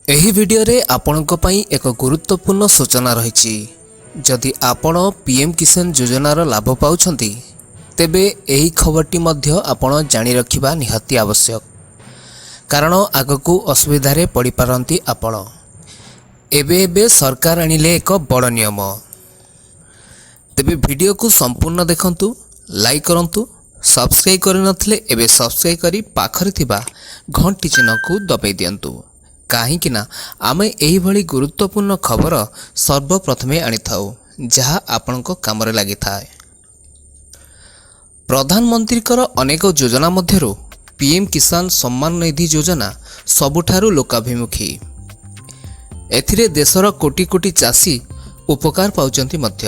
ଏହି ଭିଡ଼ିଓରେ ଆପଣଙ୍କ ପାଇଁ ଏକ ଗୁରୁତ୍ୱପୂର୍ଣ୍ଣ ସୂଚନା ରହିଛି। ଯଦି ଆପଣ ପିଏମ୍ କିଷାନ ଯୋଜନାର ଲାଭ ପାଉଛନ୍ତି ତେବେ ଏହି ଖବରଟି ମଧ୍ୟ ଆପଣ ଜାଣି ରଖିବା ନିହାତି ଆବଶ୍ୟକ, କାରଣ ଆଗକୁ ଅସୁବିଧାରେ ପଡ଼ିପାରନ୍ତି ଆପଣ। ଏବେ ସରକାର ଆଣିଲେ ଏକ ବଡ଼ ନିୟମ। ତେବେ ଭିଡ଼ିଓକୁ ସମ୍ପୂର୍ଣ୍ଣ ଦେଖନ୍ତୁ, ଲାଇକ୍ କରନ୍ତୁ, ସବସ୍କ୍ରାଇବ୍ କରିନଥିଲେ ଏବେ ସବସ୍କ୍ରାଇବ୍ କରି ପାଖରେ ଥିବା ଘଣ୍ଟି ଚିହ୍ନକୁ ଦବାଇ ଦିଅନ୍ତୁ, କାହିଁକି ନା ଆମେ ଏହିଭଳି ଗୁରୁତ୍ୱପୂର୍ଣ୍ଣ ଖବର ସର୍ବପ୍ରଥମେ ଆଣିଥାଉ ଯାହା ଆପଣଙ୍କ କାମରେ ଲାଗିଥାଏ। ପ୍ରଧାନମନ୍ତ୍ରୀଙ୍କର ଅନେକ ଯୋଜନା ମଧ୍ୟରୁ ପିଏମ୍ କିଷାନ ସମ୍ମାନ ନିଧି ଯୋଜନା ସବୁଠାରୁ ଲୋକାଭିମୁଖୀ। ଏଥିରେ ଦେଶର କୋଟି କୋଟି ଚାଷୀ ଉପକାର ପାଉଛନ୍ତି ମଧ୍ୟ।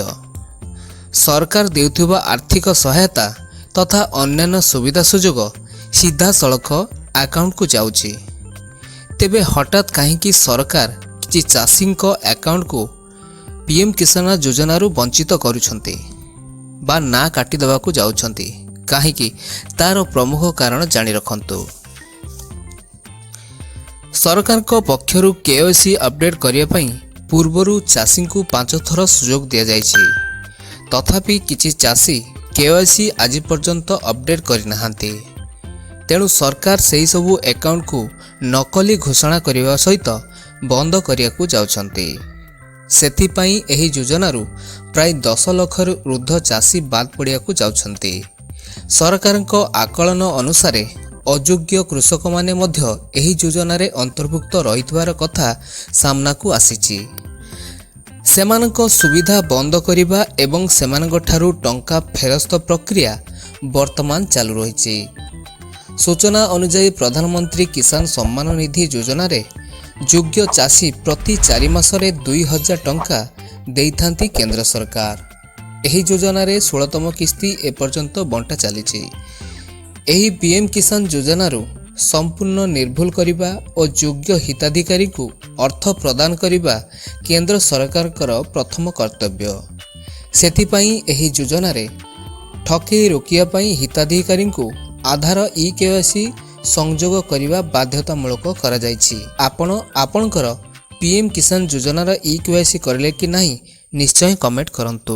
ସରକାର ଦେଉଥିବା ଆର୍ଥିକ ସହାୟତା ତଥା ଅନ୍ୟାନ୍ୟ ସୁବିଧା ସୁଯୋଗ ସିଧାସଳଖ ଆକାଉଣ୍ଟକୁ ଯାଉଛି। ତେବେ ହଠାତ୍ କାହିଁକି ସରକାର କିଛି ଚାଷୀଙ୍କ ଆକାଉଣ୍ଟକୁ ପିଏମ୍ କିଷାନ ଯୋଜନାରୁ ବଞ୍ଚିତ କରୁଛନ୍ତି ବା ନା କାଟିଦେବାକୁ ଯାଉଛନ୍ତି, କାହିଁକି ତାର ପ୍ରମୁଖ କାରଣ ଜାଣି ରଖନ୍ତୁ। ସରକାରଙ୍କ ପକ୍ଷରୁ କେୱାଇସି ଅପଡେଟ୍ କରିବା ପାଇଁ ପୂର୍ବରୁ ଚାଷୀଙ୍କୁ 5 ଥର ସୁଯୋଗ ଦିଆଯାଇଛି। ତଥାପି କିଛି ଚାଷୀ କେୱାଇସି ଆଜି ପର୍ଯ୍ୟନ୍ତ ଅପଡେଟ୍ କରିନାହାନ୍ତି। ତେଣୁ ସରକାର ସେହି ସବୁ ଆକାଉଣ୍ଟକୁ ନକଲି ଘୋଷଣା କରିବା ସହିତ ବନ୍ଦ କରିବାକୁ ଯାଉଛନ୍ତି। ସେଥିପାଇଁ ଏହି ଯୋଜନାରୁ ପ୍ରାୟ 10 ଲକ୍ଷରୁ ଉର୍ଦ୍ଧ୍ୱ ଚାଷୀ ବାଦ୍ ପଡ଼ିବାକୁ ଯାଉଛନ୍ତି। ସରକାରଙ୍କ ଆକଳନ ଅନୁସାରେ ଅଯୋଗ୍ୟ କୃଷକମାନେ ମଧ୍ୟ ଏହି ଯୋଜନାରେ ଅନ୍ତର୍ଭୁକ୍ତ ରହିଥିବାର କଥା ସାମ୍ନାକୁ ଆସିଛି। ସେମାନଙ୍କ ସୁବିଧା ବନ୍ଦ କରିବା ଏବଂ ସେମାନଙ୍କଠାରୁ ଟଙ୍କା ଫେରସ୍ତ ପ୍ରକ୍ରିୟା ବର୍ତ୍ତମାନ ଚାଲୁ ରହିଛି। ସୂଚନା ଅନୁଯାୟୀ ପ୍ରଧାନମନ୍ତ୍ରୀ କିଷାନ ସମ୍ମାନ ନିଧି ଯୋଜନାରେ ଯୋଗ୍ୟ ଚାଷୀ ପ୍ରତି 4 ମାସରେ 2000 ଟଙ୍କା ଦେଇଥାନ୍ତି କେନ୍ଦ୍ର ସରକାର। ଏହି ଯୋଜନାରେ 16ତମ କିସ୍ତି ଏପର୍ଯ୍ୟନ୍ତ ବଣ୍ଟା ଚାଲିଛି। ଏହି ପିଏମ୍ କିଷାନ ଯୋଜନାରୁ ସମ୍ପୂର୍ଣ୍ଣ ନିର୍ଭୁଲ କରିବା ଓ ଯୋଗ୍ୟ ହିତାଧିକାରୀଙ୍କୁ ଅର୍ଥ ପ୍ରଦାନ କରିବା କେନ୍ଦ୍ର ସରକାରଙ୍କର ପ୍ରଥମ କର୍ତ୍ତବ୍ୟ। ସେଥିପାଇଁ ଏହି ଯୋଜନାରେ ଠକେଇ ରୋକିବା ପାଇଁ ହିତାଧିକାରୀଙ୍କୁ ଆଧାର ଇ-କେୱାଇସି ସଂଯୋଗ କରିବା ବାଧ୍ୟତାମୂଳକ କରାଯାଇଛି। ଆପଣ ଆପଣଙ୍କର ପିଏମ୍ କିଷାନ ଯୋଜନାର ଇ-କେୱାଇସି କରିଲେ କି ନାହିଁ ନିଶ୍ଚୟ କମେଣ୍ଟ କରନ୍ତୁ।